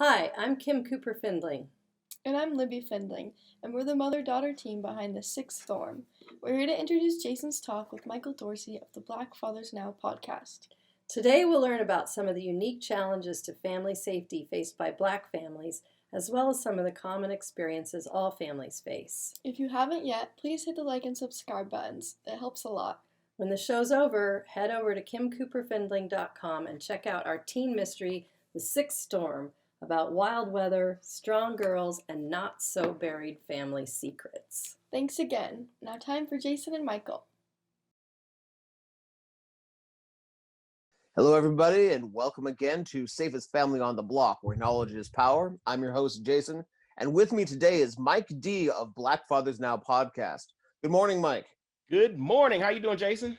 Hi, I'm Kim Cooper Findling. And I'm Libby Findling, and we're the mother-daughter team behind the Sixth Storm. We're here to introduce Jason's talk with Michael Dorsey of the Black Fathers Now podcast. Today we'll learn about some of the unique challenges to family safety faced by Black families, as well as some of the common experiences all families face. If you haven't yet, please hit the like and subscribe buttons. It helps a lot. When the show's over, head over to kimcooperfindling.com and check out our teen mystery, The Sixth Storm, about wild weather, strong girls, and not-so-buried family secrets. Thanks again. Now time for Jason and Michael. Hello, everybody, and welcome again to Safest Family on the Block, where knowledge is power. I'm your host, Jason, and with me today is Mike D. of Black Fathers Now podcast. Good morning, Mike. Good morning. How you doing, Jason?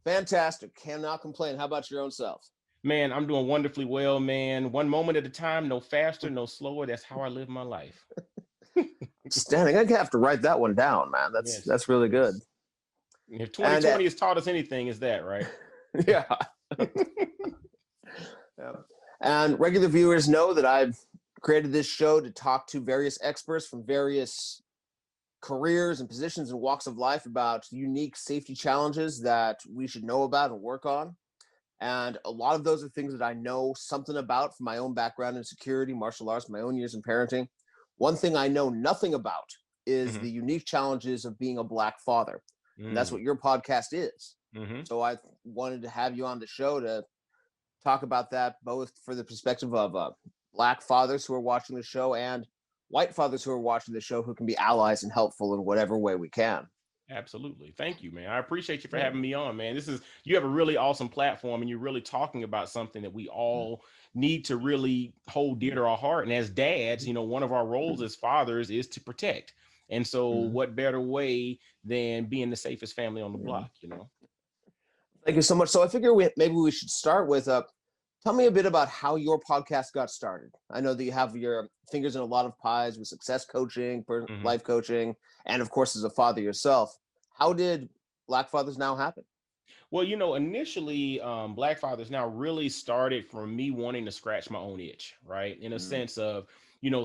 Fantastic. Cannot complain. How about your own self? Man, I'm doing wonderfully well, man. One moment at a time, no faster, no slower. That's how I live my life. Standing. I have to write that one down, man. That's really good. If 2020 has taught us anything, is that, right? Yeah. Yeah. And regular viewers know that I've created this show to talk to various experts from various careers and positions and walks of life about unique safety challenges that we should know about and work on. And a lot of those are things that I know something about from my own background in security, martial arts, my own years in parenting. One thing I know nothing about is the unique challenges of being a Black father. And that's what your podcast is. So I wanted to have you on the show to talk about that, both for the perspective of Black fathers who are watching the show and white fathers who are watching the show who can be allies and helpful in whatever way we can. Absolutely. Thank you, man. I appreciate you for having me on, man. You have a really awesome platform, and you're really talking about something that we all need to really hold dear to our heart. And as dads, one of our roles as fathers is to protect. And so what better way than being the safest family on the block, Thank you so much. So I figure maybe we should start with tell me a bit about how your podcast got started. I know that you have your fingers in a lot of pies with success coaching, life coaching, and of course, as a father yourself. How did Black Fathers Now happen? Well, initially, Black Fathers Now really started from me wanting to scratch my own itch, right? In a sense of,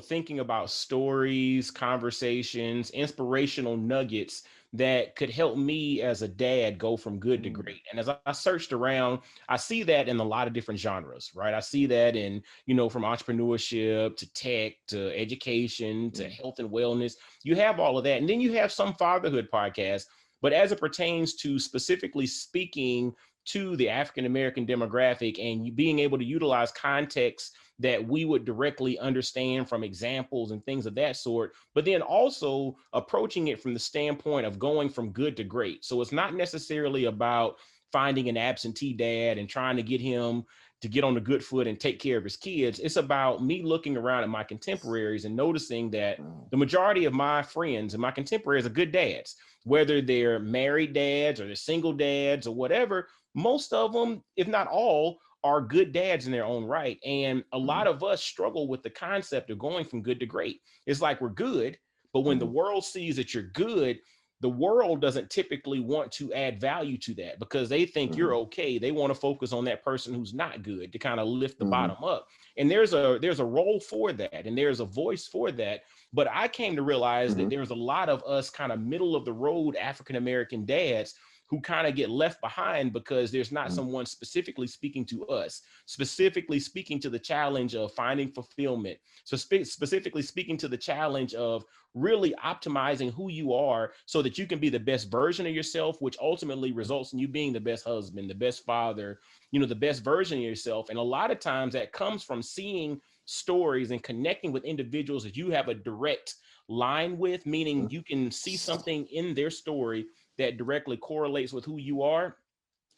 thinking about stories, conversations, inspirational nuggets that could help me as a dad go from good to great. And as I searched around, I see that in a lot of different genres, right? I see that in, from entrepreneurship to tech to education to health and wellness. You have all of that. And then you have some fatherhood podcasts. But as it pertains to specifically speaking to the African-American demographic and being able to utilize context that we would directly understand from examples and things of that sort, but then also approaching it from the standpoint of going from good to great. So it's not necessarily about finding an absentee dad and trying to get him to get on the good foot and take care of his kids. It's about me looking around at my contemporaries and noticing that the majority of my friends and my contemporaries are good dads, whether they're married dads or they're single dads or whatever. Most of them, if not all, are good dads in their own right. And a lot of us struggle with the concept of going from good to great. It's like we're good, but when the world sees that you're good, the world doesn't typically want to add value to that because they think you're okay. They want to focus on that person who's not good to kind of lift the bottom up. And there's a role for that, and there's a voice for that. But I came to realize that there's a lot of us kind of middle of the road African-American dads who kind of get left behind because there's not someone specifically speaking to us, specifically speaking to the challenge of finding fulfillment. So specifically speaking to the challenge of really optimizing who you are so that you can be the best version of yourself, which ultimately results in you being the best husband, the best father, the best version of yourself. And a lot of times that comes from seeing stories and connecting with individuals that you have a direct line with, meaning you can see something in their story that directly correlates with who you are,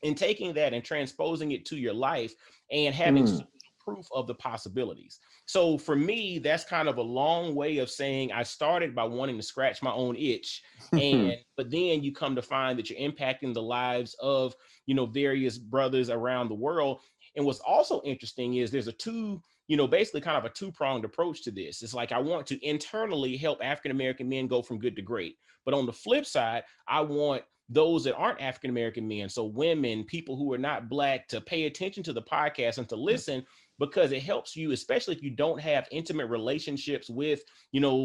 and taking that and transposing it to your life and having proof of the possibilities. So for me, that's kind of a long way of saying I started by wanting to scratch my own itch. But then you come to find that you're impacting the lives of, various brothers around the world. And what's also interesting is there's basically kind of a two-pronged approach to this. It's like I want to internally help African-American men go from good to great. But on the flip side, I want those that aren't African-American men, so women, people who are not Black, to pay attention to the podcast and to listen because it helps you, especially if you don't have intimate relationships with,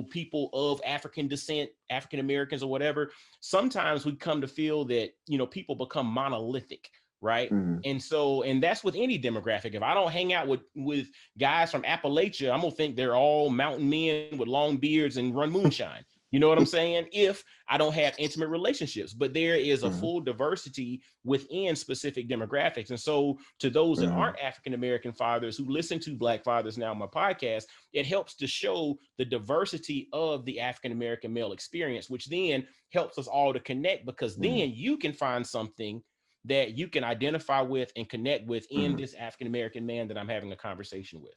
people of African descent, African Americans or whatever. Sometimes we come to feel that, people become monolithic, right? Mhm. And that's with any demographic. If I don't hang out with guys from Appalachia, I'm gonna think they're all mountain men with long beards and run moonshine. You know what I'm saying? If I don't have intimate relationships, but there is a Mhm. full diversity within specific demographics. And so to those that Mhm. aren't African American fathers who listen to Black Fathers Now, my podcast, it helps to show the diversity of the African American male experience, which then helps us all to connect, because Mhm. then you can find something that you can identify with and connect with in Mhm. this African American man that I'm having a conversation with.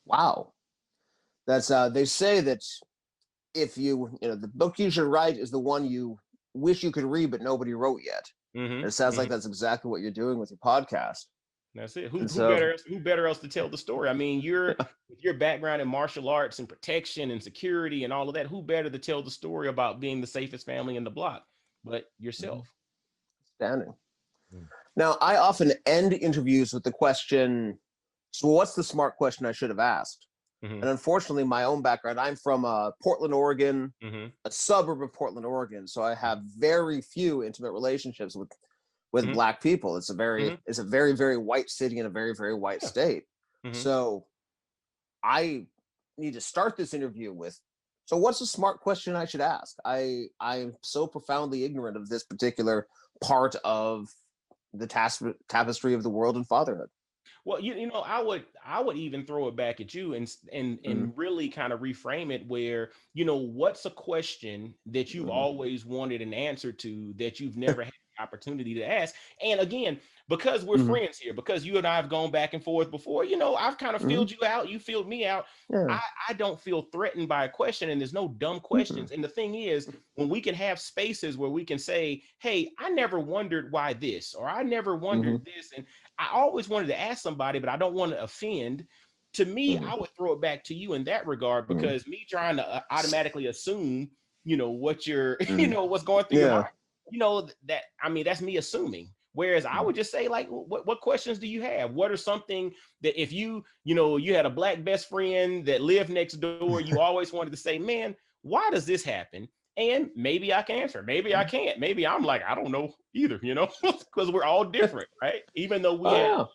Wow. That's they say that if the book you should write is the one you wish you could read but nobody wrote yet. Mm-hmm, And it sounds mm-hmm. like that's exactly what you're doing with your podcast. That's it. And Who so, better else to tell the story? I mean, with your background in martial arts and protection and security and all of that, who better to tell the story about being the safest family in the block but yourself? standing. Mm. Now, I often end interviews with the question, so what's the smart question I should have asked? Mm-hmm, And unfortunately, my own background, I'm from Portland, Oregon, mm-hmm, a suburb of Portland, Oregon. So I have very few intimate relationships with mm-hmm, Black people. It's a mm-hmm. very, very white city and a very, very white Yeah. state. Mm-hmm. So I need to start this interview with, so what's a smart question I should ask? I'm so profoundly ignorant of this particular part of the tapestry of the world and fatherhood. Well, I would even throw it back at you and Mm-hmm. really kind of reframe it where, what's a question that you've Mm-hmm. always wanted an answer to that you've never had the opportunity to ask? And again, because we're Mm-hmm. friends here, because you and I have gone back and forth before, I've kind of Mm-hmm. filled you out, you filled me out. Yeah. I don't feel threatened by a question, and there's no dumb Mm-hmm. questions. And the thing is, when we can have spaces where we can say, hey, I never wondered why this, or I never Mm-hmm. wondered this, and I always wanted to ask somebody, but I don't want to offend. To me, Mm-hmm. I would throw it back to you in that regard, Mm-hmm. because me trying to automatically assume, what you're, Mm-hmm. what's going through your Yeah. mind, that's me assuming. Whereas I would just say, like, what questions do you have? What are something that if you had a Black best friend that lived next door, you always wanted to say, man, why does this happen? And maybe I can answer. Maybe I can't. Maybe I'm like, I don't know either, because we're all different, right? Even though we have,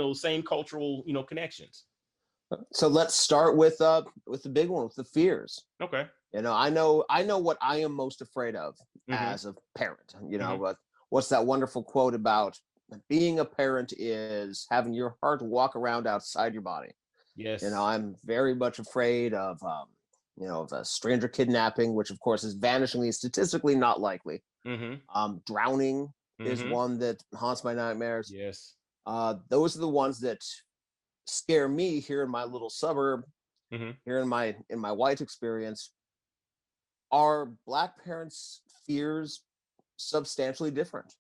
Oh, same cultural, connections. yeah. So let's start with the big one, with the fears. Okay. I know what I am most afraid of Mm-hmm. as a parent. Mm-hmm. But what's that wonderful quote about being a parent is having your heart walk around outside your body. Yes. I'm very much afraid of a stranger kidnapping, which of course is vanishingly statistically not likely. Mm-hmm. Drowning is Mm-hmm. one that haunts my nightmares. Yes. Those are the ones that scare me here in my little suburb, Mm-hmm. here in my white experience. Are Black parents' fears substantially different?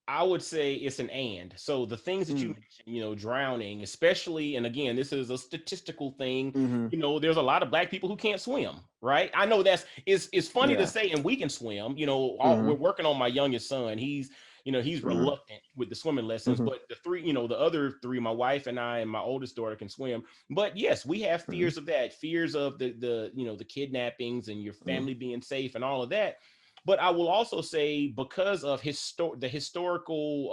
I would say it's an and. So the things that you Mm. mentioned, drowning, especially, and again, this is a statistical thing. Mm-hmm. There's a lot of Black people who can't swim, right? I know it's funny to Yeah. say, and we can swim. Mm-hmm. We're working on my youngest son. He's Mm-hmm. reluctant with the swimming lessons, Mm-hmm. but the other three, my wife and I and my oldest daughter can swim. But yes, we have Mm-hmm. fears of that, fears of the kidnappings and your Mm-hmm. family being safe and all of that. But I will also say, because of the historical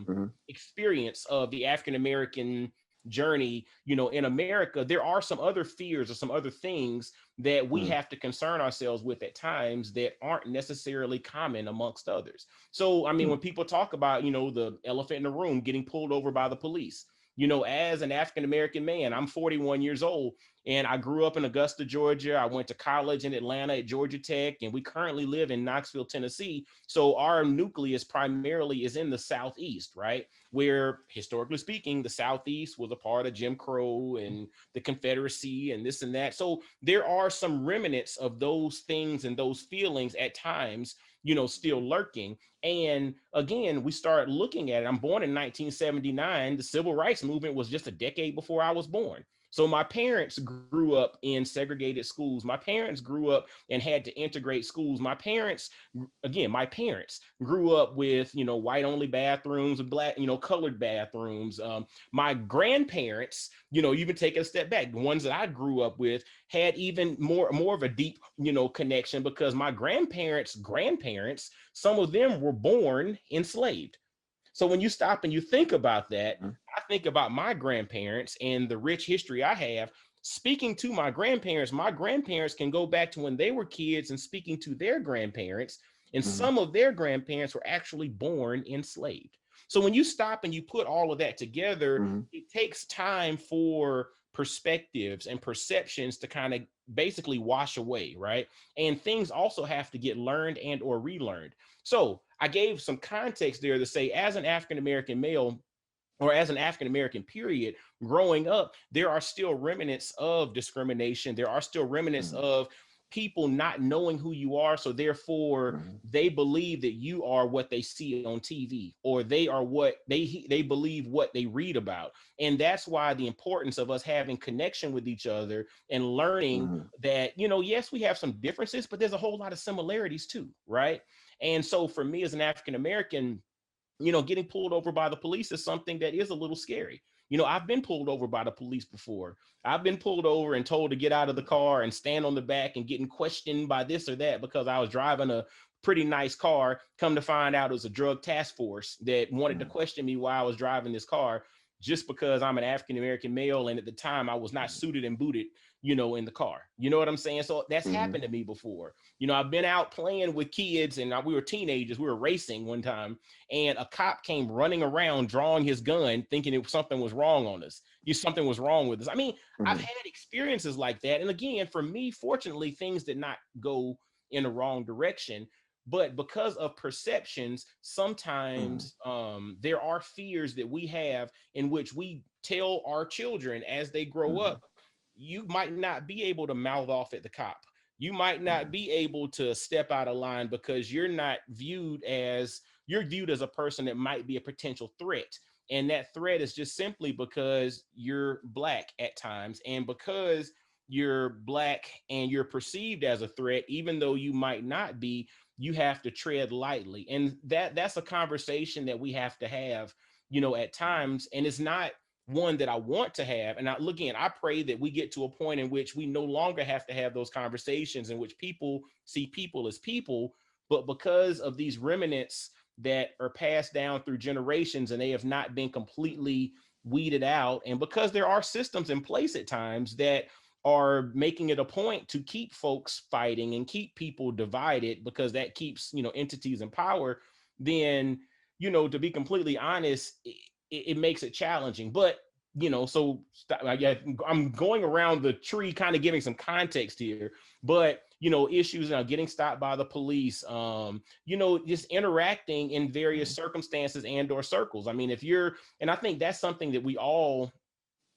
Mm-hmm. experience of the African American journey, in America, there are some other fears or some other things that we have to concern ourselves with at times that aren't necessarily common amongst others. So, I mean, when people talk about, the elephant in the room getting pulled over by the police, as an African American man, I'm 41 years old, and I grew up in Augusta, Georgia. I went to college in Atlanta at Georgia Tech, and we currently live in Knoxville, Tennessee. So our nucleus primarily is in the Southeast, right? Where, historically speaking, the Southeast was a part of Jim Crow and the Confederacy and this and that. So there are some remnants of those things and those feelings at times, still lurking. And again, we start looking at it. I'm born in 1979. The civil rights movement was just a decade before I was born. So my parents grew up in segregated schools. My parents grew up and had to integrate schools. My parents grew up with, white only bathrooms and black, colored bathrooms. My grandparents, even take a step back, the ones that I grew up with had even more of a deep, connection, because my grandparents, some of them were born enslaved. So when you stop and you think about that, Mhm. I think about my grandparents and the rich history I have. Speaking to my grandparents can go back to when they were kids and speaking to their grandparents, and Mhm. some of their grandparents were actually born enslaved. So when you stop and you put all of that together, Mhm. it takes time for perspectives and perceptions to kind of basically wash away, right? And things also have to get learned and or relearned. So I gave some context there to say, as an African American male, or as an African American period, growing up, there are still remnants of discrimination. There are still remnants Mhm. of people not knowing who you are. So therefore, Mhm. they believe that you are what they see on TV, or they are what they believe what they read about. And that's why the importance of us having connection with each other and learning Mhm. that, yes, we have some differences, but there's a whole lot of similarities too, right? And so for me as an African American, getting pulled over by the police is something that is a little scary. I've been pulled over by the police before. I've been pulled over and told to get out of the car and stand on the back and getting questioned by this or that because I was driving a pretty nice car. Come to find out it was a drug task force that wanted to Mhm. question me while I was driving this car, just because I'm an African American male. And at the time I was not suited and booted, in the car. You know what I'm saying? So that's Mhm. happened to me before. I've been out playing with kids, and we were teenagers. We were racing one time, and a cop came running around drawing his gun thinking something was wrong on us. Something was wrong with us. I mean, I've Mhm. had experiences like that. And again, for me, fortunately, things did not go in the wrong direction. But because of perceptions, Mhm. sometimes there are fears that we have in which we tell our children as they grow Mhm. up, you might not be able to mouth off at the cop. You might not Mhm. be able to step out of line because you're viewed as a person that might be a potential threat. And that threat is just simply because you're Black at times. And because you're Black and you're perceived as a threat, even though you might not be, you have to tread lightly. And that's a conversation that we have to have, at times. And it's not one that I want to have. And again, I pray that we get to a point in which we no longer have to have those conversations in which people see people as people, but because of these remnants that are passed down through generations and they have not been completely weeded out, and because there are systems in place at times that are making it a point to keep folks fighting and keep people divided because that keeps entities in power, then to be completely honest, it makes it challenging. But I'm going around the tree kind of giving some context here, but issues, getting stopped by the police, just interacting in various Mhm. circumstances and or circles. I mean, and I think that's something that we all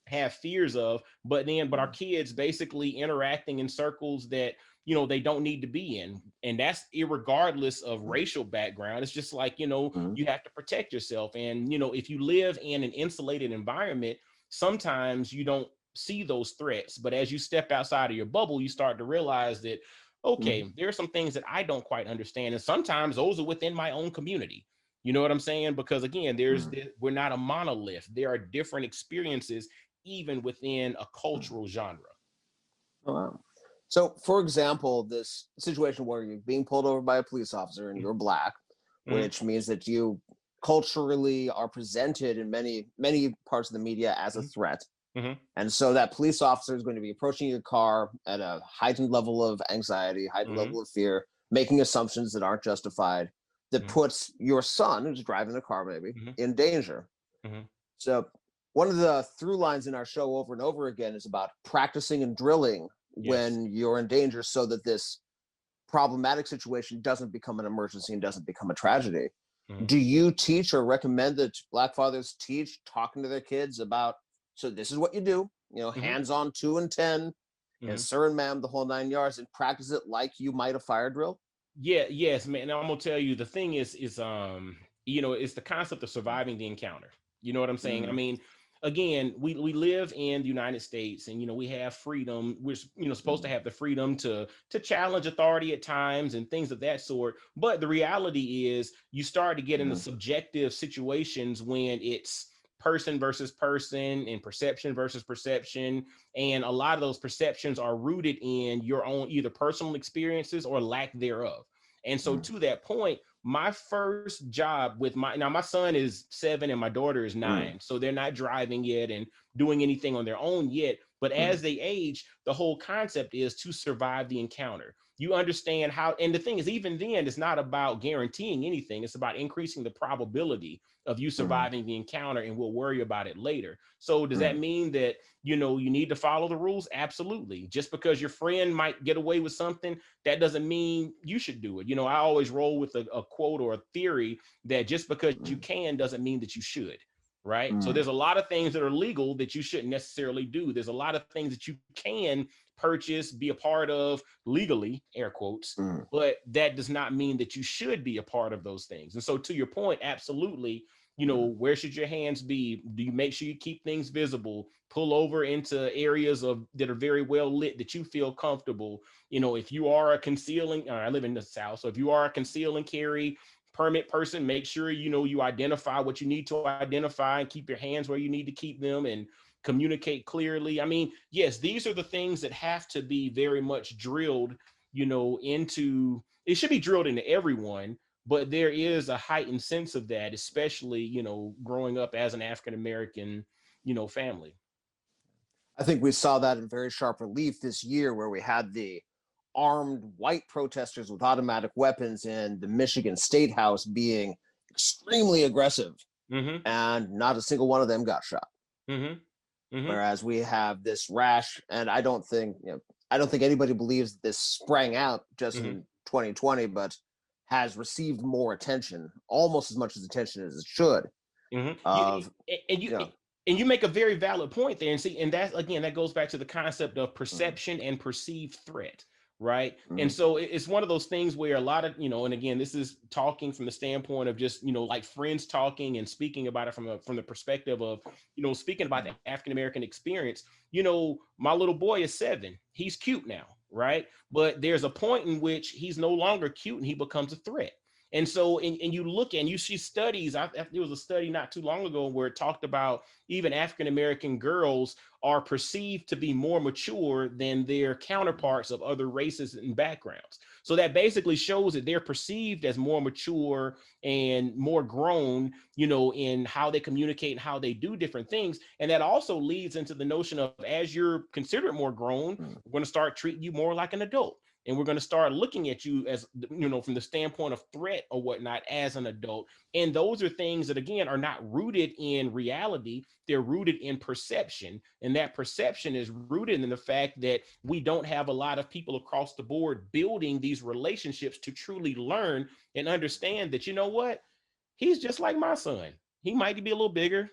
have fears of, but our Mhm. kids basically interacting in circles that they don't need to be in, and that's irregardless of racial background. It's just like, Mhm. you have to protect yourself. And if you live in an insulated environment, sometimes you don't see those threats, but as you step outside of your bubble, you start to realize that, Mhm. okay, there are some things that I don't quite understand, and sometimes those are within my own community. You know what I'm saying? Because again, Mhm. we're not a monolith. There are different experiences even within a Mhm. cultural genre. Oh, wow. So, for example, this situation where you're being pulled over by a police officer and you're Black, Mm-hmm. which means that you culturally are presented in many parts of the media as a threat. Mm-hmm. And so that police officer is going to be approaching your car at a heightened level of anxiety, heightened Mm-hmm. level of fear, making assumptions that aren't justified, that Mm-hmm. puts your son, who's driving the car maybe, Mm-hmm. in danger. Mm-hmm. So one of the through lines in our show over and over again is about practicing and drilling Yes. when you're in danger so that this problematic situation doesn't become an emergency and doesn't become a tragedy. Mm-hmm. Do you teach or recommend that Black fathers teach talking to their kids about, so this is what you do, Mm-hmm. hands on 2 and 10, and Mm-hmm. sir and ma'am, the whole 9 yards, and practice it like you might a fire drill? Yeah, yes, man. And I'm gonna tell you, the thing is it's the concept of surviving the encounter. You know what I'm saying? I Mm-hmm. mean, again, we live in the United States, and we have freedom. We're supposed to have the freedom to challenge authority at times and things of that sort. But the reality is, you start to get into subjective situations when it's person versus person and perception versus perception, and a lot of those perceptions are rooted in your own either personal experiences or lack thereof. And so to that point, my first job with my son is 7 and my daughter is 9, so they're not driving yet and doing anything on their own yet. But as they age, the whole concept is to survive the encounter. You understand how, and the thing is, even then, it's not about guaranteeing anything. It's about increasing the probability of you surviving the encounter, and we'll worry about it later. So does that mean that, you need to follow the rules? Absolutely. Just because your friend might get away with something, that doesn't mean you should do it. I always roll with a quote or a theory that just because you can doesn't mean that you should. Right. So there's a lot of things that are legal that you shouldn't necessarily do. There's a lot of things that you can purchase, be a part of legally, air quotes, but that does not mean that you should be a part of those things. And so to your point, absolutely, where should your hands be? Do you make sure you keep things visible, pull over into areas that are very well lit, that you feel comfortable? If you are a concealing, I live in the South, so if you are a conceal and carry permit person, make sure you identify what you need to identify and keep your hands where you need to keep them and communicate clearly. I mean, yes, these are the things that have to be very much drilled, into, it should be drilled into everyone, but there is a heightened sense of that, especially, growing up as an African-American, family. I think we saw that in very sharp relief this year, where we had the armed white protesters with automatic weapons in the Michigan State House being extremely aggressive, and not a single one of them got shot. Whereas we have this rash, and I don't think anybody believes this sprang out just in 2020, but has received more attention, almost as much attention as it should. And you make a very valid point there, and see, and that again, that goes back to the concept of perception and perceived threat, right? And so it's one of those things where a lot of, and again, this is talking from the standpoint of just, like friends talking and speaking about it from the perspective of, speaking about the African-American experience. My little boy is 7. He's cute now, right? But there's a point in which he's no longer cute and he becomes a threat. And so, and you look and you see studies, there was a study not too long ago where it talked about even African-American girls are perceived to be more mature than their counterparts of other races and backgrounds. So that basically shows that they're perceived as more mature and more grown, in how they communicate and how they do different things. And that also leads into the notion of, as you're considered more grown, we're going to start treating you more like an adult. And we're going to start looking at you as, from the standpoint of threat or whatnot as an adult. And those are things that, again, are not rooted in reality. They're rooted in perception. And that perception is rooted in the fact that we don't have a lot of people across the board building these relationships to truly learn and understand that, what, he's just like my son. He might be a little bigger,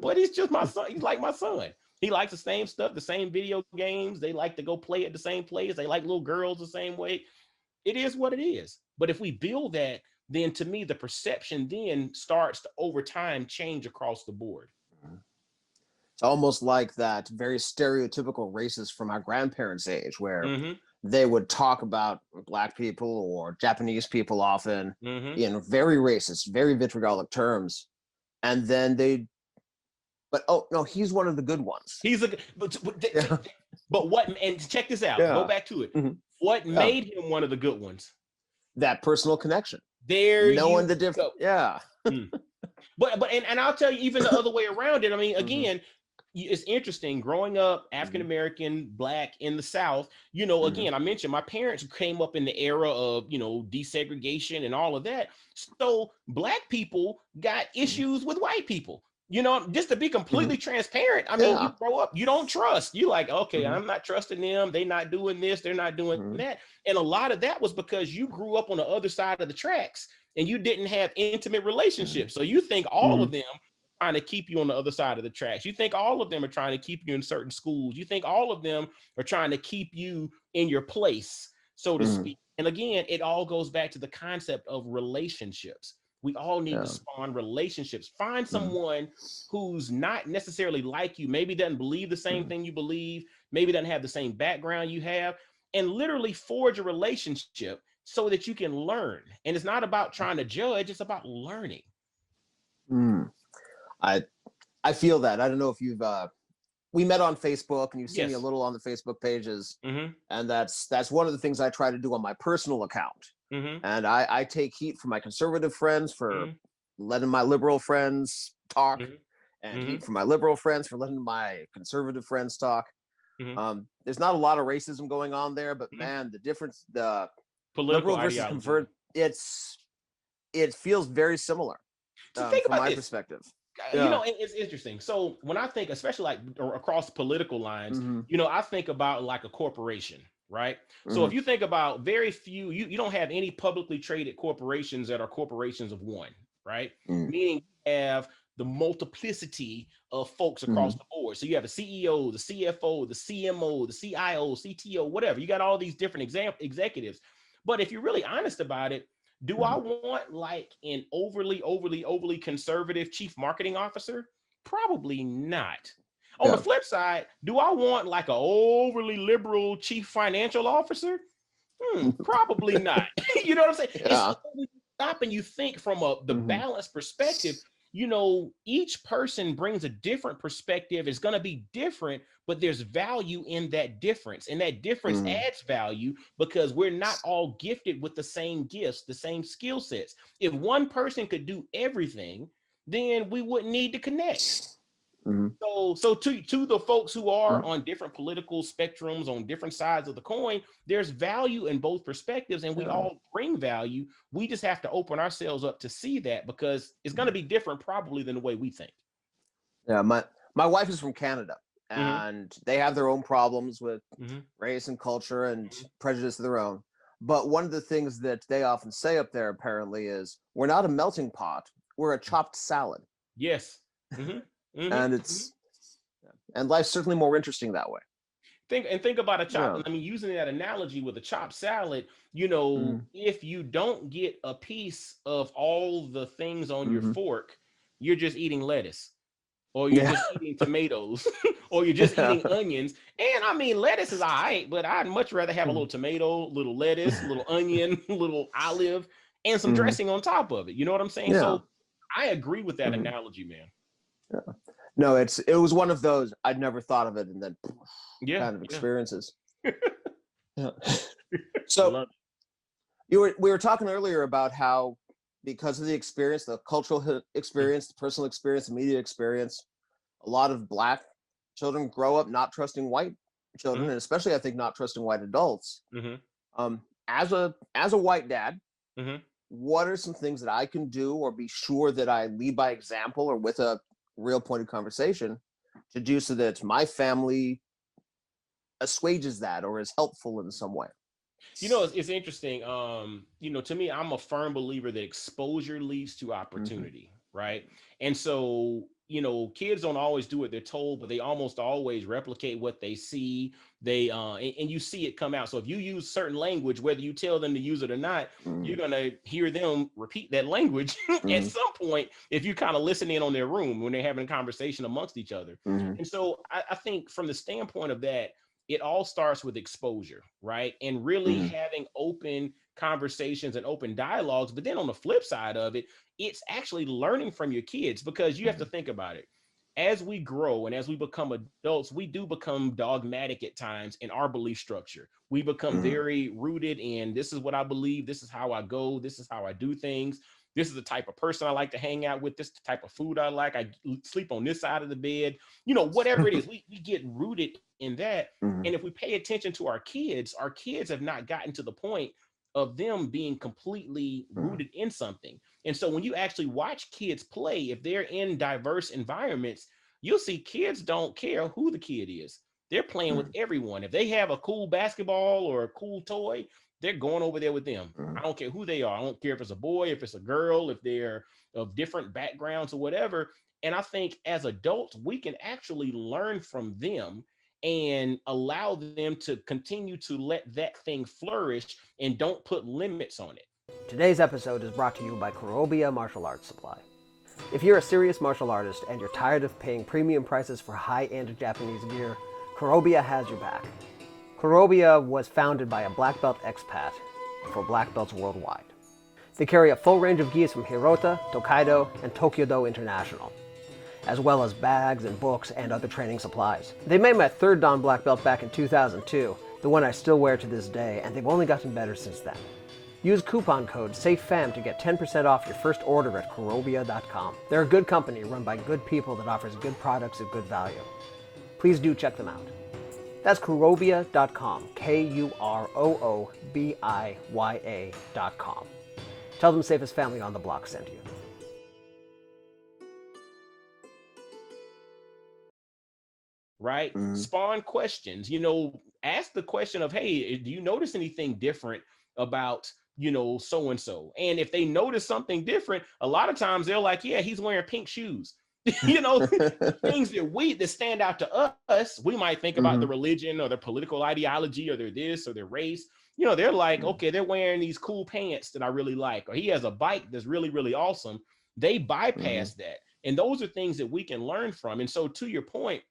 but he's just my son. He's like my son. He likes the same stuff, the same video games. They like to go play at the same place. They like little girls the same way. It is what it is. But if we build that, then to me, the perception then starts to over time change across the board. It's almost like that very stereotypical racist from our grandparents' age, where they would talk about Black people or Japanese people often in very racist, very vitriolic terms. And then but oh no, he's one of the good ones. He's but what? And check this out. Go back to it. What made him one of the good ones? That personal connection. There, knowing the difference. Yeah. But I'll tell you, even the other way around it. I mean, again, it's interesting. Growing up African American, Black in the South. Again, I mentioned my parents came up in the era of desegregation and all of that. So Black people got issues with white people. Just to be completely transparent, I mean, you grow up, you don't trust. You like, okay, I'm not trusting them. They're not doing this. They're not doing that. And a lot of that was because you grew up on the other side of the tracks and you didn't have intimate relationships. So you think all of them are trying to keep you on the other side of the tracks. You think all of them are trying to keep you in certain schools. You think all of them are trying to keep you in your place, so to speak. And again, it all goes back to the concept of relationships. We all need Yeah. to spawn relationships. Find Mhm. someone who's not necessarily like you, maybe doesn't believe the same Mhm. thing you believe, maybe doesn't have the same background you have, and literally forge a relationship so that you can learn. And it's not about trying to judge, it's about learning. Mm. I I feel that. I don't know if you've we met on Facebook and you've seen me a Yes. little on the Facebook pages, Mm-hmm. and that's one of the things I try to do on my personal account. Mm-hmm. And I take heat from my conservative friends for Mm-hmm. letting my liberal friends talk, Mm-hmm. and Mm-hmm. heat from my liberal friends for letting my conservative friends talk. Mm-hmm. There's not a lot of racism going on there, but Mm-hmm. man, the difference, the Political liberal versus ideology. convert, it feels very similar So think from about my this. perspective. You Yeah. know, it's interesting. So when I think, especially like across political lines, Mm-hmm. you know, I think about like a corporation, right? So Mm-hmm. if you think about very few, you don't have any publicly traded corporations that are corporations of one, right? Mm-hmm. Meaning you have the multiplicity of folks across the board. So you have a CEO, the CFO, the CMO, the CIO, CTO, whatever. You got all these different executives. But if you're really honest about it, do I want like an overly conservative chief marketing officer? Probably not. On the Yeah. flip side, do I want like an overly liberal chief financial officer? Probably not. You know what I'm saying? And so Yeah. when you stop and you think from the Mm-hmm. balanced perspective, you know, each person brings a different perspective. It's going to be different, but there's value in that difference. And that difference Mm-hmm. adds value because we're not all gifted with the same gifts, the same skill sets. If one person could do everything, then we wouldn't need to connect. Mm-hmm. So to the folks who are Mm-hmm. on different political spectrums, on different sides of the coin, there's value in both perspectives, and we Yeah. all bring value. We just have to open ourselves up to see that because it's going to be different probably than the way we think. Yeah. My wife is from Canada, Mm-hmm. and they have their own problems with Mm-hmm. race and culture and prejudice of their own. But one of the things that they often say up there apparently is, "We're not a melting pot. We're a chopped salad." Yes. Mm-hmm. And Mm-hmm. and life's certainly more interesting that way. Think about a chop. Yeah. I mean, using that analogy with a chopped salad, you know, Mm-hmm. if you don't get a piece of all the things on your Mm-hmm. fork, you're just eating lettuce, or you're Yeah. just eating tomatoes, or you're just Yeah. eating onions. And I mean, lettuce is all right, but I'd much rather have a little tomato, little lettuce, little onion, little olive, and some Mm-hmm. dressing on top of it. You know what I'm saying? Yeah. So I agree with that Mm-hmm. analogy, man. Yeah. No, it was one of those I'd never thought of it, and then Yeah, kind of yeah. experiences. Yeah. I So love we were talking earlier about how, because of the experience, the cultural it. experience, the personal experience, the media experience, a lot of Black children grow up not trusting white children, Mhm, and especially I think not trusting white adults. mhm, As a white dad, mhm. what are some things that I can do or be sure that I lead by example or with a real pointed conversation to do so that my family assuages that or is helpful in some way? You know, it's interesting. You know, to me, I'm a firm believer that exposure leads to Mm-hmm. opportunity, right? And so, you know, kids don't always do what they're told, but they almost always replicate what they see. They and you see it come out. So if you use certain language, whether you tell them to use it or not, you're gonna hear them repeat that language at Mm-hmm. some point if you kind of listen in on their room when they're having a conversation amongst each other. Mm-hmm. And so I think from the standpoint of that, it all starts with exposure, right? And really Mm-hmm. having open conversations and open dialogues. But then on the flip side of it, it's actually learning from your kids because you have to think about it. As we grow and as we become adults, we do become dogmatic at times in our belief structure. We become Mm-hmm. very rooted in this is what I believe, this is how I go, this is how I do things. This is the type of person I like to hang out with. This is the type of food I like. I sleep on this side of the bed. You know, whatever it is, we get rooted in that. Mm-hmm. And if we pay attention to our kids have not gotten to the point of them being completely rooted in something. And so when you actually watch kids play, if they're in diverse environments, you'll see kids don't care who the kid is. They're playing with everyone. If they have a cool basketball or a cool toy, they're going over there with them. Mm-hmm. I don't care who they are. I don't care if it's a boy, if it's a girl, if they're of different backgrounds or whatever. And I think as adults, we can actually learn from them and allow them to continue to let that thing flourish and don't put limits on it. Today's episode is brought to you by Kurobia Martial Arts Supply. If you're a serious martial artist and you're tired of paying premium prices for high-end Japanese gear, Kurobia has your back. Kurobia was founded by a black belt expat for black belts worldwide. They carry a full range of gis from Hirota, Tokaido, and Tokyo-do International, as well as bags and books and other training supplies. They made my third Dan black belt back in 2002, the one I still wear to this day, and they've only gotten better since then. Use coupon code SAFEFAM to get 10% off your first order at Kurobia.com. They're a good company run by good people that offers good products at good value. Please do check them out. That's Kurobia.com, Kuroobiya.com. Tell them Safest Family on the Block sent you. Right? Spawn questions. Ask the question of, hey, do you notice anything different about, so-and-so? And if they notice something different, a lot of times they're like, yeah, he's wearing pink shoes. Things that stand out to us. We might think about the religion or their political ideology or their this or their race. They're like, okay, they're wearing these cool pants that I really like, or he has a bike that's really, really awesome. They bypass that. And those are things that we can learn from. And so to your point,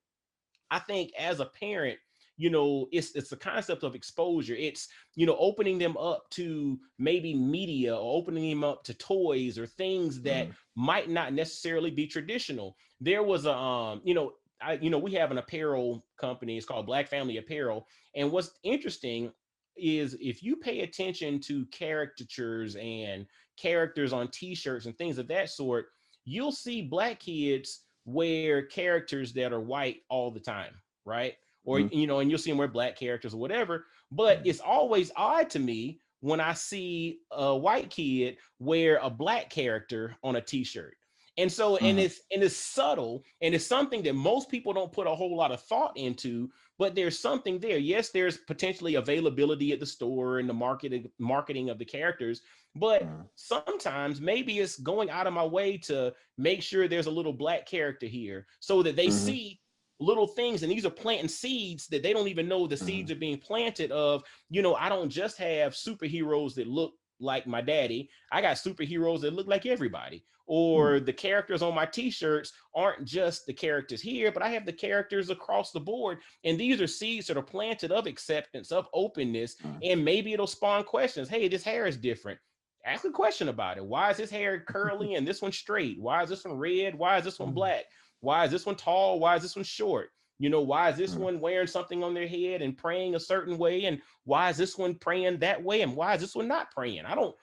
I think as a parent, it's the concept of exposure. It's, opening them up to maybe media or opening them up to toys or things that might not necessarily be traditional. There was we have an apparel company. It's called Black Family Apparel. And what's interesting is if you pay attention to caricatures and characters on t-shirts and things of that sort, you'll see Black kids wear characters that are white all the time, right? Or, and you'll see them wear Black characters or whatever. But it's always odd to me when I see a white kid wear a Black character on a t-shirt. And so, and it's subtle, and it's something that most people don't put a whole lot of thought into, but there's something there. Yes, there's potentially availability at the store and the marketing of the characters, but sometimes maybe it's going out of my way to make sure there's a little Black character here so that they see little things, and these are planting seeds that they don't even know the seeds are being planted of. I don't just have superheroes that look like my daddy. I got superheroes that look like everybody. Or the characters on my t-shirts aren't just the characters here, but I have the characters across the board. And these are seeds that are planted of acceptance, of openness, and maybe it'll spawn questions. Hey, this hair is different. Ask a question about it. Why is this hair curly and this one straight? Why is this one red? Why is this one black? Why is this one tall? Why is this one short? Why is this one wearing something on their head and praying a certain way? And why is this one praying that way? And why is this one not praying? I don't,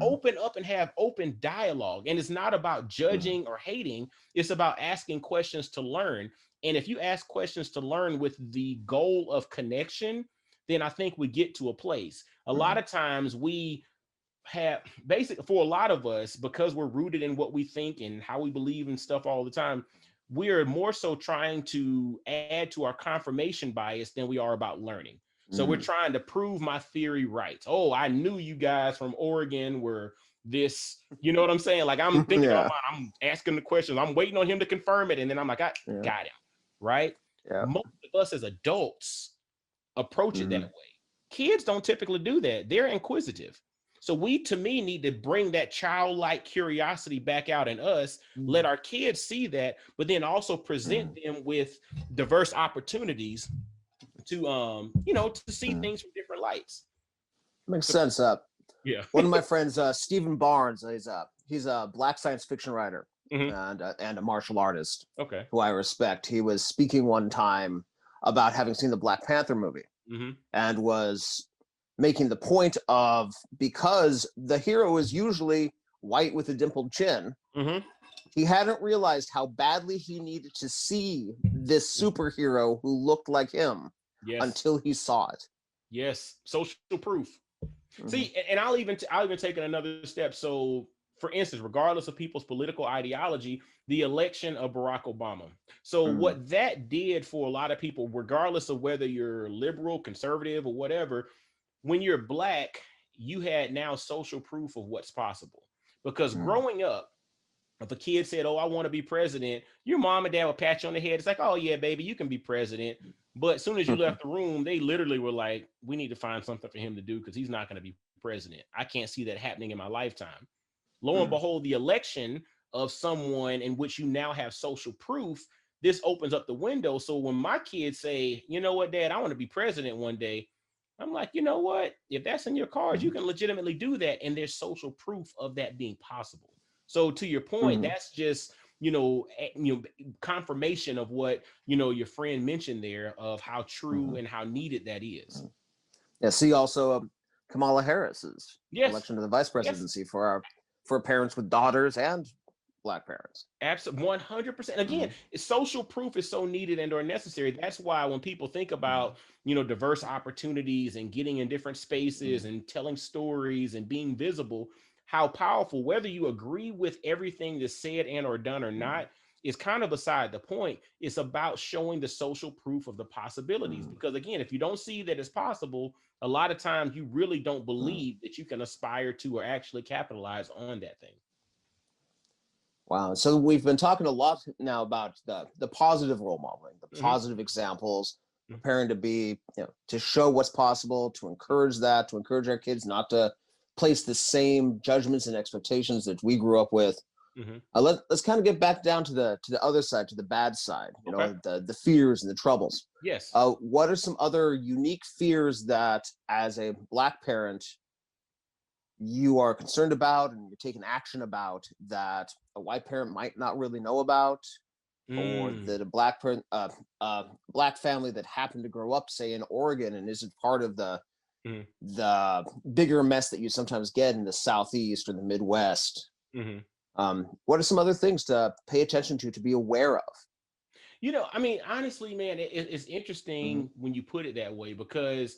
open up and have open dialogue. And it's not about judging or hating. It's about asking questions to learn. And if you ask questions to learn with the goal of connection, then I think we get to a place. A lot of times we have basically, for a lot of us, because we're rooted in what we think and how we believe in stuff all the time, we're more so trying to add to our confirmation bias than we are about learning. So we're trying to prove my theory right. Oh, I knew you guys from Oregon were this, you know what I'm saying? Like I'm thinking about mine, I'm asking the questions, I'm waiting on him to confirm it. And then I'm like, I got him, right? Yeah. Most of us as adults approach it that way. Kids don't typically do that. They're inquisitive. So we, to me, need to bring that childlike curiosity back out in us, let our kids see that, but then also present them with diverse opportunities to, to see things from different lights. Makes sense. Yeah. One of my friends, Stephen Barnes, he's a Black science fiction writer and a martial artist. Okay. Who I respect. He was speaking one time about having seen the Black Panther movie and was making the point of, because the hero is usually white with a dimpled chin, he hadn't realized how badly he needed to see this superhero who looked like him until he saw it. Yes, social proof. See, and I'll even take it another step. So, for instance, regardless of people's political ideology, the election of Barack Obama. So what that did for a lot of people, regardless of whether you're liberal, conservative, or whatever, when you're Black, you had now social proof of what's possible. Because growing up, if a kid said, oh, I want to be president, your mom and dad would pat you on the head. It's like, oh, yeah, baby, you can be president. But as soon as you left the room, they literally were like, we need to find something for him to do because he's not going to be president. I can't see that happening in my lifetime. Lo and behold, the election of someone in which you now have social proof, this opens up the window. So when my kids say, you know what, Dad, I want to be president one day, I'm like, you know what? If that's in your cards, you can legitimately do that. And there's social proof of that being possible. So to your point, that's just, confirmation of what, your friend mentioned there of how true and how needed that is. Yeah. See also Kamala Harris's Yes. election to the vice presidency for parents with daughters and Black parents. Absolutely, 100%. Again, social proof is so needed and or necessary. That's why when people think about, diverse opportunities and getting in different spaces and telling stories and being visible, how powerful, whether you agree with everything that's said and or done or not, is kind of beside the point. It's about showing the social proof of the possibilities. Because again, if you don't see that it's possible, a lot of times you really don't believe that you can aspire to or actually capitalize on that thing. Wow. So we've been talking a lot now about the positive role modeling, the positive examples, preparing to be, to show what's possible, to encourage that, to encourage our kids not to place the same judgments and expectations that we grew up with. Let's kind of get back down to the other side, to the bad side, the fears and the troubles. Yes. What are some other unique fears that as a Black parent you are concerned about and you're taking action about that a white parent might not really know about, or that a Black parent, Black family that happened to grow up, say, in Oregon and isn't part of the bigger mess that you sometimes get in the Southeast or the Midwest? What are some other things to pay attention to be aware of? Honestly, man, it's interesting when you put it that way, because,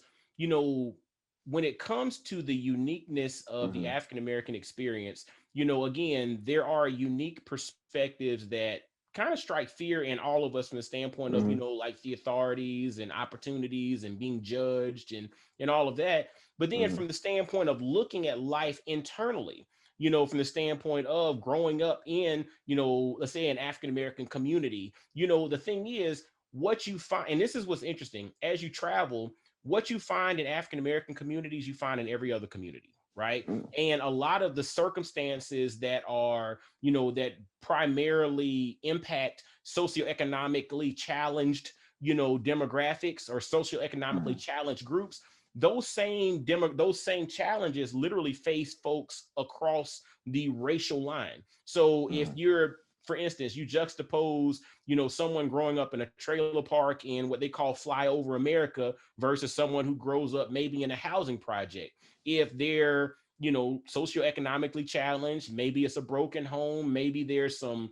when it comes to the uniqueness of the African-American experience, again, there are unique perspectives that kind of strike fear in all of us from the standpoint of, like the authorities and opportunities and being judged and all of that. But then from the standpoint of looking at life internally, from the standpoint of growing up in, let's say an African-American community, the thing is what you find, and this is what's interesting, as you travel, what you find in African-American communities, you find in every other community, right? And a lot of the circumstances that are, that primarily impact socioeconomically challenged, demographics or socioeconomically challenged groups, those same challenges literally face folks across the racial line. So if you're, for instance, you juxtapose, someone growing up in a trailer park in what they call flyover America versus someone who grows up maybe in a housing project. If they're, socioeconomically challenged, maybe it's a broken home, maybe there's some,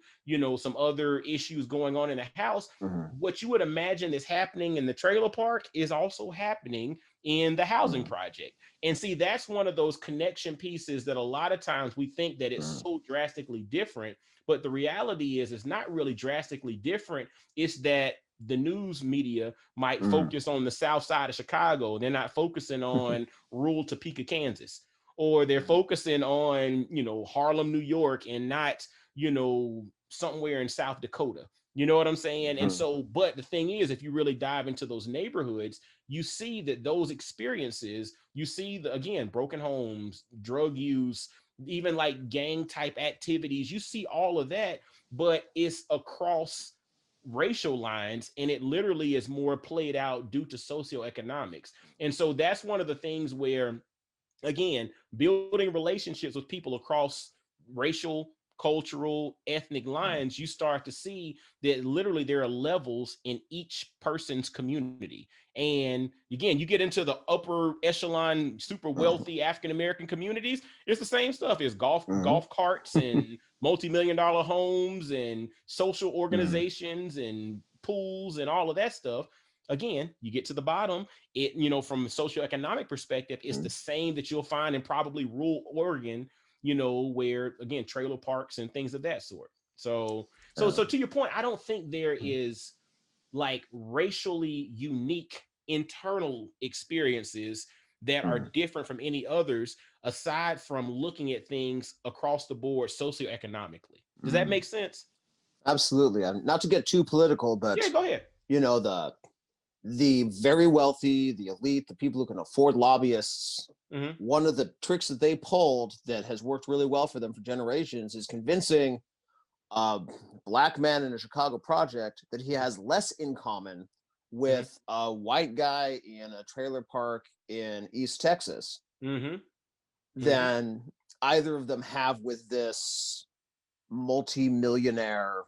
some other issues going on in the house. What you would imagine is happening in the trailer park is also happening in the housing project. And see, that's one of those connection pieces that a lot of times we think that it's so drastically different, but the reality is it's not really drastically different. It's that the news media might focus on the south side of Chicago. They're not focusing on rural Topeka, Kansas, or they're focusing on, Harlem, New York, and not, somewhere in South Dakota. You know what I'm saying? And so, but the thing is, if you really dive into those neighborhoods, you see that those experiences, you see again, broken homes, drug use, even like gang type activities, you see all of that, but it's across racial lines, and it literally is more played out due to socioeconomics. And so that's one of the things where, again, building relationships with people across racial, cultural, ethnic lines, you start to see that literally there are levels in each person's community. And again, you get into the upper echelon, super wealthy African-American communities, it's the same stuff. It's golf carts and multi-million-dollar homes and social organizations and pools and all of that stuff. Again, you get to the bottom, it, from a socioeconomic perspective, it's the same that you'll find in probably rural Oregon, where, again, trailer parks and things of that sort. So to your point, I don't think there is like racially unique internal experiences that are different from any others, aside from looking at things across the board socioeconomically. Does that make sense? Absolutely. Not to get too political, but yeah, go ahead. the very wealthy, the elite, the people who can afford lobbyists, Mm-hmm. one of the tricks that they pulled that has worked really well for them for generations is convincing a black man in a Chicago project that he has less in common with a white guy in a trailer park in East Texas Mm-hmm. than either of them have with this multi-millionaire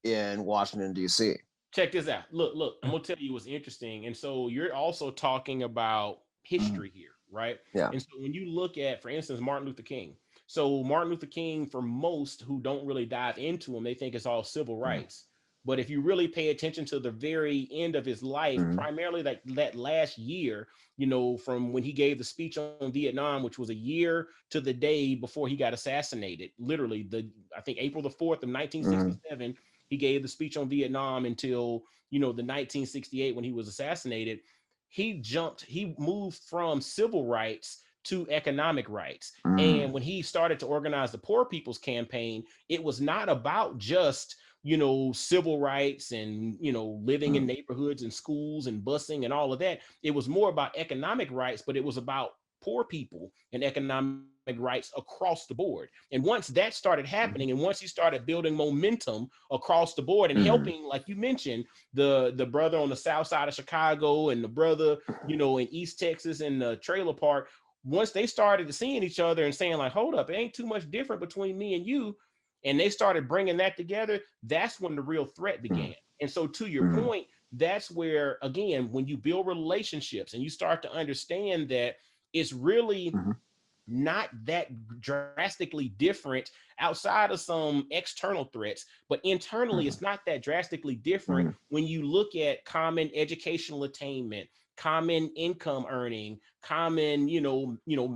in Washington, D.C. Check this out. Look, I'm gonna tell you what's interesting. And so you're also talking about history here, right? Yeah. And so when you look at, for instance, Martin Luther King. So Martin Luther King, for most who don't really dive into him, they think it's all civil rights. But if you really pay attention to the very end of his life, primarily like that last year, from when he gave the speech on Vietnam, which was a year to the day before he got assassinated, literally I think April the 4th of 1967, he gave the speech on Vietnam until, the 1968 when he was assassinated. He moved from civil rights to economic rights. And when he started to organize the Poor People's Campaign, it was not about just, civil rights and, living in neighborhoods and schools and busing and all of that. It was more about economic rights, but it was about poor people and economic rights across the board. And once that started happening, and once you started building momentum across the board and helping, like you mentioned, the brother on the south side of Chicago and the brother, in East Texas in the trailer park, once they started seeing each other and saying like, hold up, it ain't too much different between me and you, and they started bringing that together, that's when the real threat began. And so to your point, that's where, again, when you build relationships and you start to understand that it's really not that drastically different outside of some external threats, but internally it's not that drastically different when you look at common educational attainment, common income earning, common,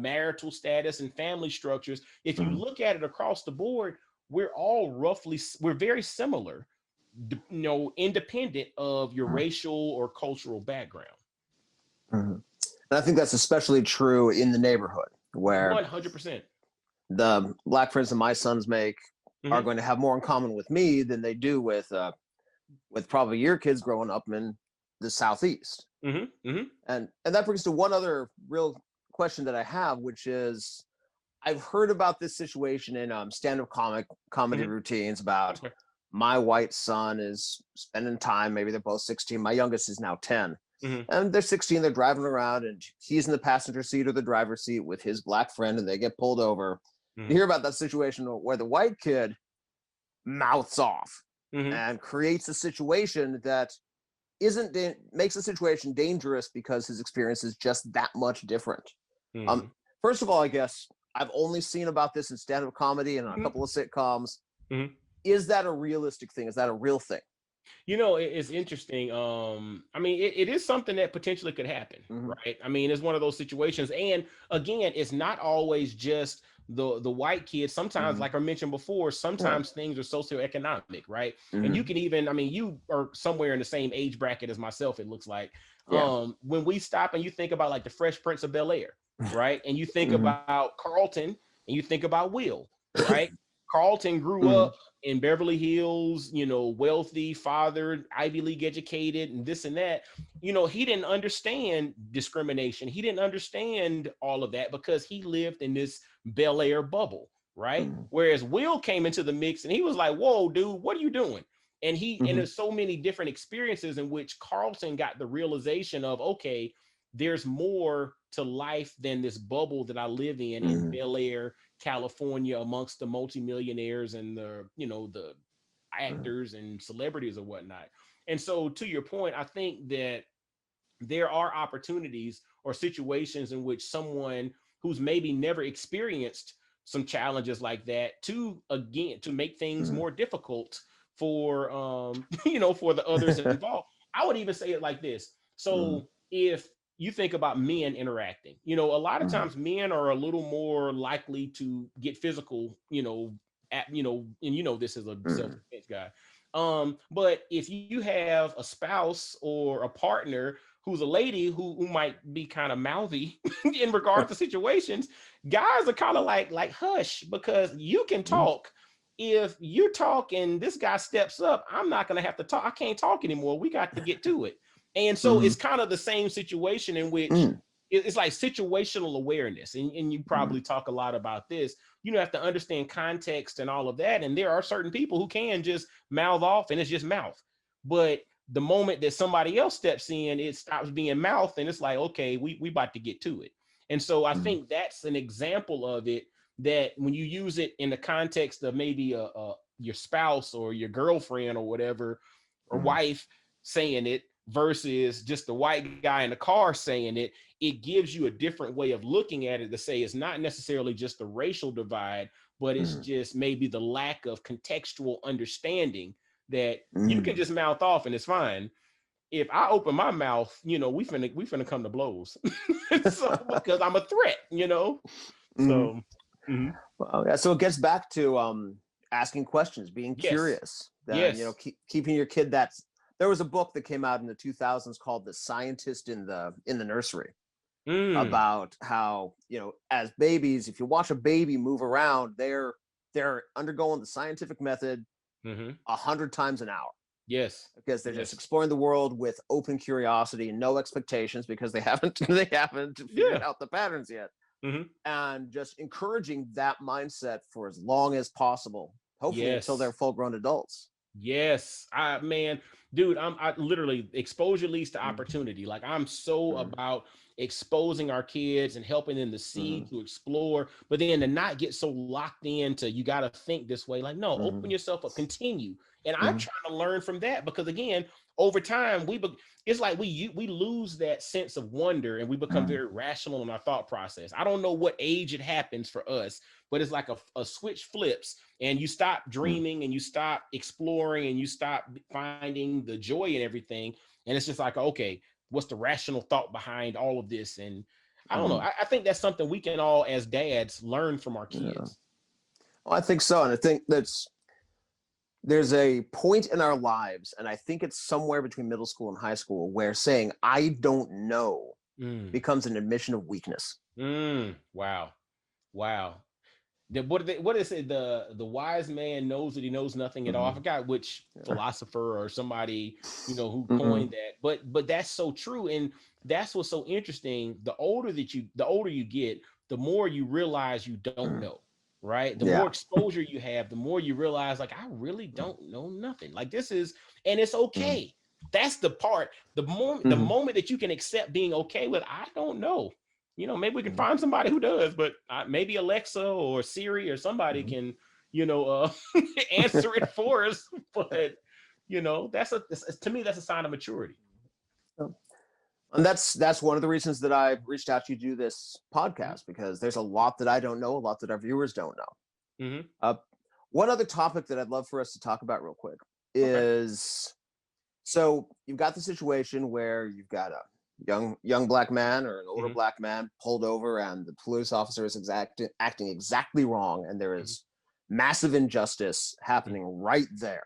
marital status and family structures. If you look at it across the board, we're very similar, independent of your racial or cultural background. And I think that's especially true in the neighborhood where 100%. the black friends that my sons make are going to have more in common with me than they do with probably your kids growing up in the Southeast. And that brings to one other real question that I have, which is I've heard about this situation in stand-up comedy routines about my white son is spending time, maybe they're both 16. My youngest is now 10. And they're 16, they're driving around and he's in the passenger seat or the driver's seat with his black friend and they get pulled over. You hear about that situation where the white kid mouths off and creates a situation that makes the situation dangerous because his experience is just that much different. First of all, I guess I've only seen about this in stand-up comedy and on a couple of sitcoms. Is that a realistic thing? Is that a real thing? It's interesting. I mean, it is something that potentially could happen, right? I mean, it's one of those situations. And again, it's not always just the white kids. Sometimes, like I mentioned before, sometimes things are socioeconomic, right? And you can even, I mean, you are somewhere in the same age bracket as myself, it looks like. When we stop and you think about like the Fresh Prince of Bel-Air, right? And you think about Carlton and you think about Will, right? Carlton grew up in Beverly Hills, wealthy, father, Ivy League educated, and this and that. He didn't understand discrimination. He didn't understand all of that because he lived in this Bel Air bubble, right? Whereas Will came into the mix and he was like, whoa, dude, what are you doing? And and there's so many different experiences in which Carlton got the realization of, okay, there's more to life than this bubble that I live in Bel Air, California, amongst the multimillionaires and the actors and celebrities or whatnot. And so to your point, I think that there are opportunities or situations in which someone who's maybe never experienced some challenges like that to make things more difficult for for the others involved. I would even say it like this. So if you think about men interacting, a lot of times men are a little more likely to get physical, and this is a self-defense guy. But if you have a spouse or a partner who's a lady who might be kind of mouthy in regard to situations, guys are kind of like hush, because you can talk. If you talk and this guy steps up, I'm not going to have to talk. I can't talk anymore. We got to get to it. And so it's kind of the same situation in which it's like situational awareness. And you probably talk a lot about this. You have to understand context and all of that. And there are certain people who can just mouth off and it's just mouth. But the moment that somebody else steps in, it stops being mouth. And it's like, okay, we about to get to it. And so I think that's an example of it, that when you use it in the context of maybe your spouse or your girlfriend or whatever, or wife saying it, versus just the white guy in the car saying it, it gives you a different way of looking at it, to say it's not necessarily just the racial divide, but it's just maybe the lack of contextual understanding, that you can just mouth off and it's fine. If I open my mouth, we finna come to blows. So, because I'm a threat, So well, yeah, so it gets back to asking questions, being curious, then keeping your kid. There was a book that came out in the 2000s called The Scientist in the Nursery, about how, as babies, if you watch a baby move around, they're undergoing the scientific method 100 times an hour. Yes. Because they're just exploring the world with open curiosity and no expectations, because they haven't figured out the patterns yet. And just encouraging that mindset for as long as possible, hopefully until they're full-grown adults. Yes, dude, I literally, exposure leads to opportunity. Like, I'm so about exposing our kids and helping them to see, to explore, but then to not get so locked into, you got to think this way. Like, no, open yourself up, continue. And I'm trying to learn from that, because again, over time, it's like we lose that sense of wonder, and we become very rational in our thought process. I don't know what age it happens for us, but it's like a switch flips, and you stop dreaming, and you stop exploring, and you stop finding the joy in everything. And it's just like, okay, what's the rational thought behind all of this? And I don't know. I think that's something we can all, as dads, learn from our kids. Yeah. Well, I think so. And I think there's a point in our lives, and I think it's somewhere between middle school and high school, where saying "I don't know" becomes an admission of weakness. Wow. What is it? The wise man knows that he knows nothing at all. I forgot which philosopher or somebody, who coined that. But that's so true, and that's what's so interesting. The older you get, the more you realize you don't know. Right? The more exposure you have, the more you realize, like, I really don't know nothing. Like, this is, and it's okay. That's the part. The moment that you can accept being okay with, I don't know. Maybe we can find somebody who does, but maybe Alexa or Siri or somebody can, answer it for us. But to me, that's a sign of maturity. And that's one of the reasons that I reached out to you to do this podcast, because there's a lot that I don't know, a lot that our viewers don't know. One other topic that I'd love for us to talk about real quick is, so you've got the situation where you've got a young black man or an older black man pulled over, and the police officer is acting exactly wrong, and there is massive injustice happening right there.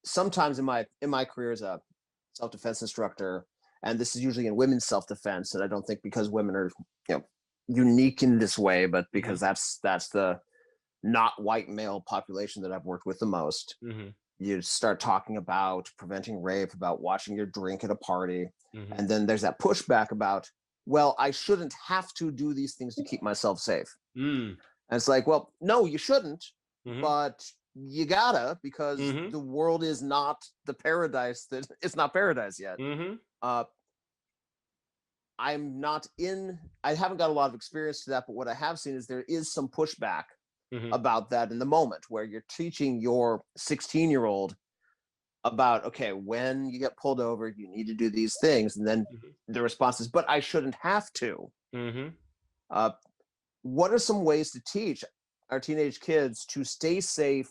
Sometimes in my career as a self-defense instructor, and this is usually in women's self-defense, and I don't think because women are unique in this way, but because that's the not white male population that I've worked with the most. You start talking about preventing rape, about watching your drink at a party, and then there's that pushback about, well, I shouldn't have to do these things to keep myself safe. And it's like, well, no, you shouldn't, but you gotta, because the world is not the paradise that it's not paradise yet. I haven't got a lot of experience to that, but what I have seen is there is some pushback about that in the moment, where you're teaching your 16-year-old about, okay, when you get pulled over, you need to do these things. And then the response is, but I shouldn't have to. What are some ways to teach our teenage kids to stay safe,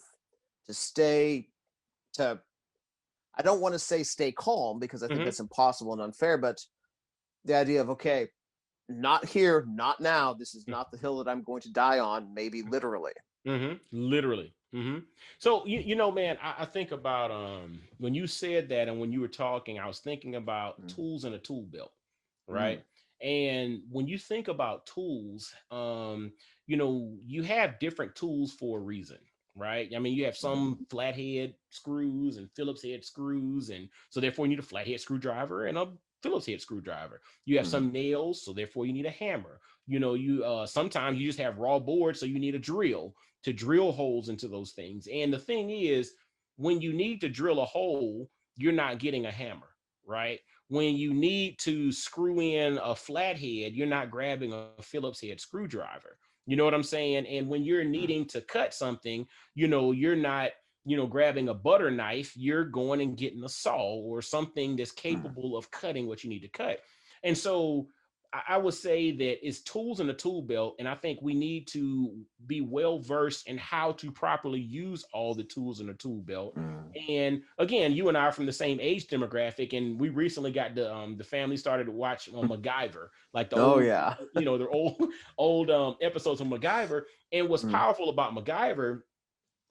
I don't want to say stay calm, because I think that's impossible and unfair, but the idea of, okay, not here, not now. This is not the hill that I'm going to die on, maybe literally. Literally. So, man, I think about, when you said that, and when you were talking, I was thinking about tools in a tool belt, right? And when you think about tools, you have different tools for a reason, right? I mean, you have some flathead screws and Phillips head screws, and so therefore you need a flathead screwdriver and a Phillips head screwdriver. You have some nails, so therefore you need a hammer. You sometimes you just have raw boards, so you need a drill to drill holes into those things. And the thing is, when you need to drill a hole, you're not getting a hammer, right? When you need to screw in a flathead, you're not grabbing a Phillips head screwdriver. You know what I'm saying? And when you're needing to cut something, you're not, grabbing a butter knife, you're going and getting a saw or something that's capable of cutting what you need to cut. And so I would say that it's tools in the tool belt. And I think we need to be well versed in how to properly use all the tools in the tool belt. And again, you and I are from the same age demographic, and we recently got the family started to watch MacGyver, like the old, yeah. the old episodes of MacGyver. And what's powerful about MacGyver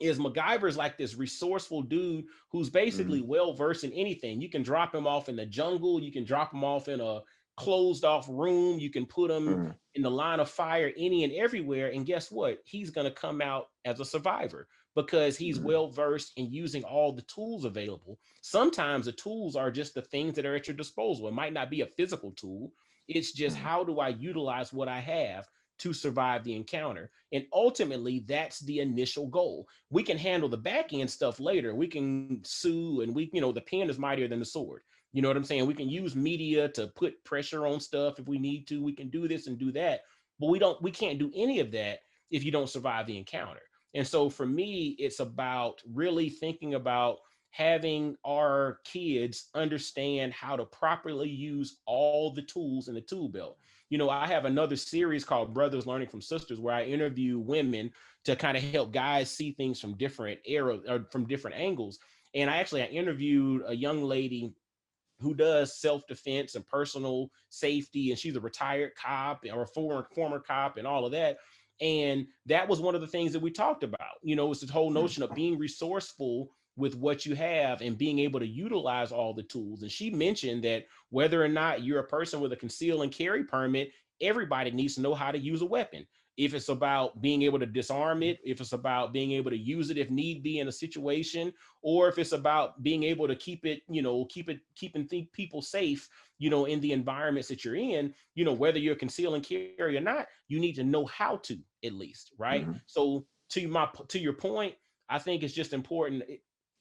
is MacGyver's like this resourceful dude who's basically well versed in anything. You can drop him off in the jungle, you can drop him off in a closed off room, you can put him in the line of fire any and everywhere, and guess what? He's going to come out as a survivor because he's well versed in using all the tools available. Sometimes the tools are just the things that are at your disposal. It might not be a physical tool. It's just how do I utilize what I have to survive the encounter? And ultimately, that's the initial goal. We can handle the back end stuff later. We can sue, and the pen is mightier than the sword. You know what I'm saying? We can use media to put pressure on stuff if we need to. We can do this and do that, but we can't do any of that if you don't survive the encounter. And so for me, it's about really thinking about having our kids understand how to properly use all the tools in the tool belt. I have another series called Brothers Learning from Sisters, where I interview women to kind of help guys see things from different eras or from different angles. And I interviewed a young lady who does self-defense and personal safety, and she's a retired cop or a former cop and all of that. And that was one of the things that we talked about. It's the whole notion of being resourceful with what you have and being able to utilize all the tools. And she mentioned that whether or not you're a person with a conceal and carry permit, everybody needs to know how to use a weapon. If it's about being able to disarm it, if it's about being able to use it if need be in a situation, or if it's about being able to keeping people safe, in the environments that you're in, whether you're conceal and carry or not, you need to know how to, at least, right? So to your point, I think it's just important.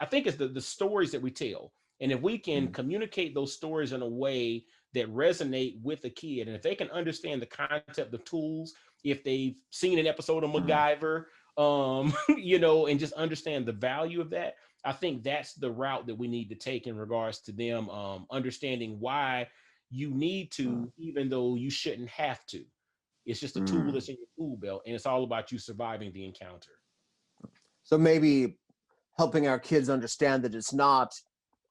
I think it's the stories that we tell. And if we can communicate those stories in a way that resonate with the kid, and if they can understand the concept of tools, if they've seen an episode of MacGyver, and just understand the value of that, I think that's the route that we need to take in regards to them understanding why you need to, even though you shouldn't have to. It's just a tool that's in your tool belt, and it's all about you surviving the encounter. So maybe helping our kids understand that it's not,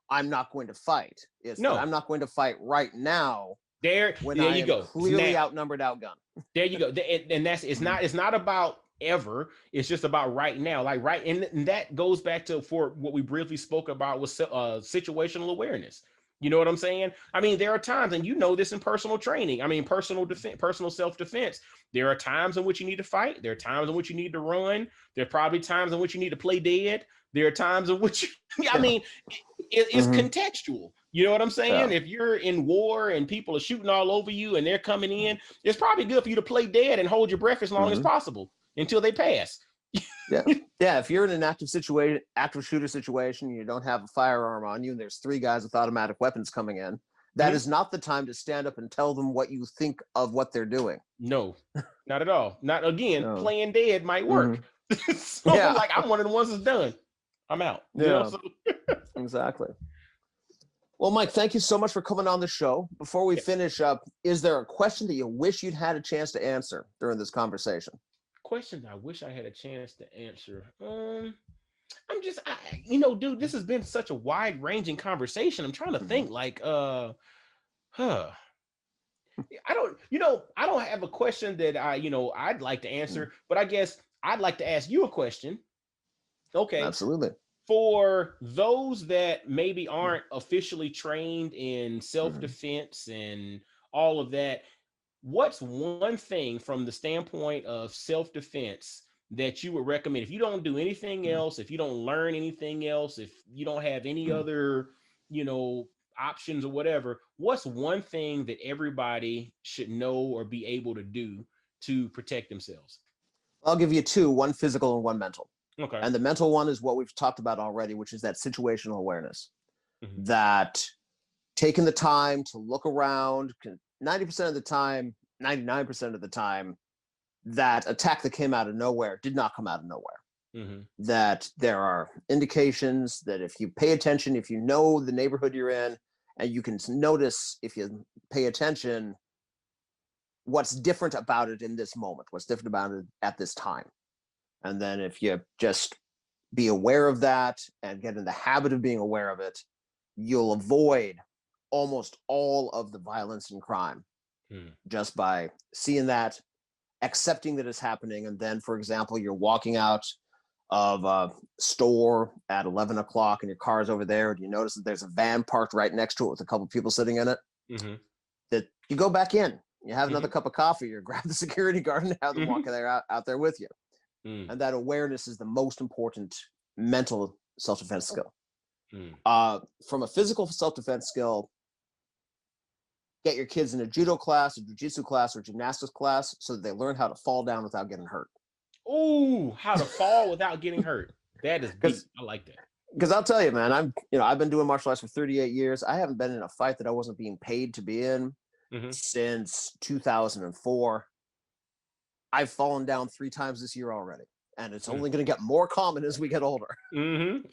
I'm not going to fight. It's No. that I'm not going to fight right now. There you go. Clearly outnumbered, outgunned. There you go. And it's not about ever. It's just about right now. Like and that goes back to for what we briefly spoke about with situational awareness. You know what I'm saying? I mean, there are times, and this in personal training. I mean, personal self-defense. There are times in which you need to fight. There are times in which you need to run. There are probably times in which you need to play dead. There are times in which, it's contextual. You know what I'm saying? Yeah. If you're in war and people are shooting all over you and they're coming in, it's probably good for you to play dead and hold your breath as long as possible until they pass. Yeah. If you're in an active shooter situation, and you don't have a firearm on you, and there's 3 guys with automatic weapons coming in, that is not the time to stand up and tell them what you think of what they're doing. No, not at all. Not again. No. Playing dead might work. So like I'm one of the ones that's done. I'm out. Exactly. Well, Mike, thank you so much for coming on the show. Before we finish up, is there a question that you wish you'd had a chance to answer during this conversation? Question I wish I had a chance to answer. Dude, this has been such a wide-ranging conversation. I'm trying to think I don't have a question that I'd like to answer, but I guess I'd like to ask you a question. Okay. Absolutely. For those that maybe aren't officially trained in self-defense and all of that, what's one thing from the standpoint of self-defense that you would recommend if you don't do anything else, if you don't learn anything else, if you don't have any other, options or whatever? What's one thing that everybody should know or be able to do to protect themselves? I'll give you two, one physical and one mental. Okay. And the mental one is what we've talked about already, which is that situational awareness. Mhm. That taking the time to look around, 90% of the time, 99% of the time, that attack that came out of nowhere did not come out of nowhere. Mhm. That there are indications that if you pay attention, if you know the neighborhood you're in, and you can notice if you pay attention, what's different about it in this moment, what's different about it at this time. And then if you just be aware of that and get in the habit of being aware of it, you'll avoid almost all of the violence and crime just by seeing that, accepting that it's happening. And then, for example, you're walking out of a store at 11 o'clock and your car's over there, and you notice that there's a van parked right next to it with a couple people sitting in it, that you go back in, you have another cup of coffee, or grab the security guard and have them walk out there with you. And that awareness is the most important mental self-defense skill. From a physical self-defense skill, get your kids in a judo class, a jiu-jitsu class, or gymnastics class so that they learn how to fall down without getting hurt. Ooh, how to fall without getting hurt. That is deep. I like that. Because I'll tell you, man, I've been doing martial arts for 38 years. I haven't been in a fight that I wasn't being paid to be in since 2004. I've fallen down 3 times this year already, and it's only going to get more common as we get older.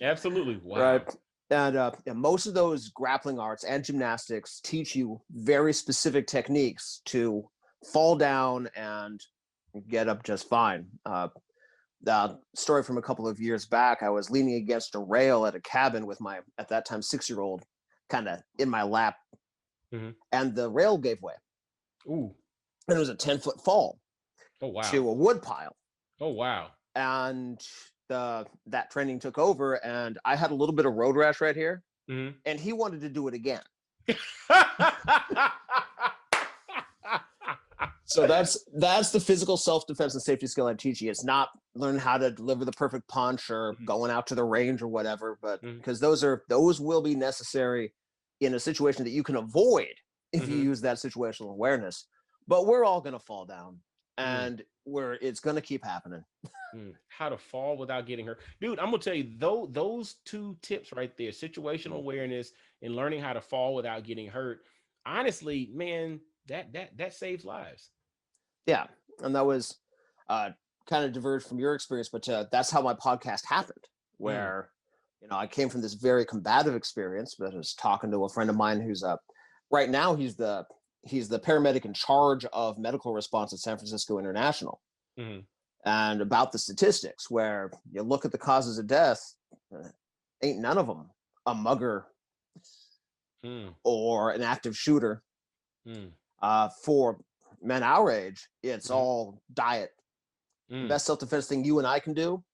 Absolutely. Wow. Right. And most of those grappling arts and gymnastics teach you very specific techniques to fall down and get up just fine. The story from a couple of years back, I was leaning against a rail at a cabin with my, at that time, 6-year-old kind of in my lap, and the rail gave way. Ooh. And it was a 10-foot fall to a wood pile. Oh, wow. And that training took over, and I had a little bit of road rash right here, and he wanted to do it again. So that's the physical self-defense and safety skill I teach you. It's not learning how to deliver the perfect punch or going out to the range or whatever, but because those will be necessary in a situation that you can avoid if you use that situational awareness. But we're all going to fall down, and it's going to keep happening. How to fall without getting hurt. Dude, I'm going to tell you, those 2 tips right there, situational awareness and learning how to fall without getting hurt, honestly, man, that saves lives. Yeah. And that was kind of diverged from your experience, but that's how my podcast happened, where, I came from this very combative experience, but I was talking to a friend of mine who's right now, he's the paramedic in charge of medical response at San Francisco International. And about the statistics, where you look at the causes of death, ain't none of them a mugger or an active shooter. For men our age, it's all diet. The best self-defense thing you and I can do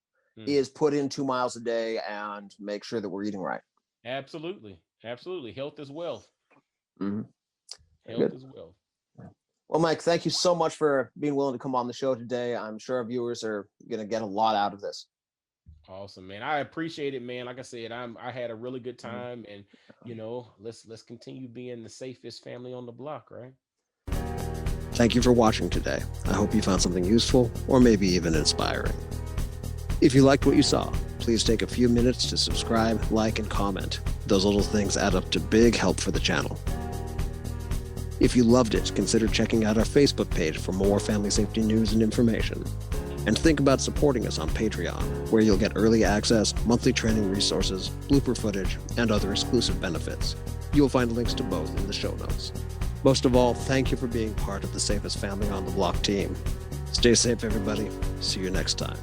is put in 2 miles a day and make sure that we're eating right. Absolutely. Health is wealth. Health is wealth. Well, Mike, thank you so much for being willing to come on the show today. I'm sure our viewers are going to get a lot out of this. Awesome, man. I appreciate it, man. Like I said, I had a really good time, and let's continue being the safest family on the block, right? Thank you for watching today. I hope you found something useful or maybe even inspiring. If you liked what you saw, please take a few minutes to subscribe, like, and comment. Those little things add up to big help for the channel. If you loved it, consider checking out our Facebook page for more family safety news and information. And think about supporting us on Patreon, where you'll get early access, monthly training resources, blooper footage, and other exclusive benefits. You'll find links to both in the show notes. Most of all, thank you for being part of the safest family on the block team. Stay safe, everybody. See you next time.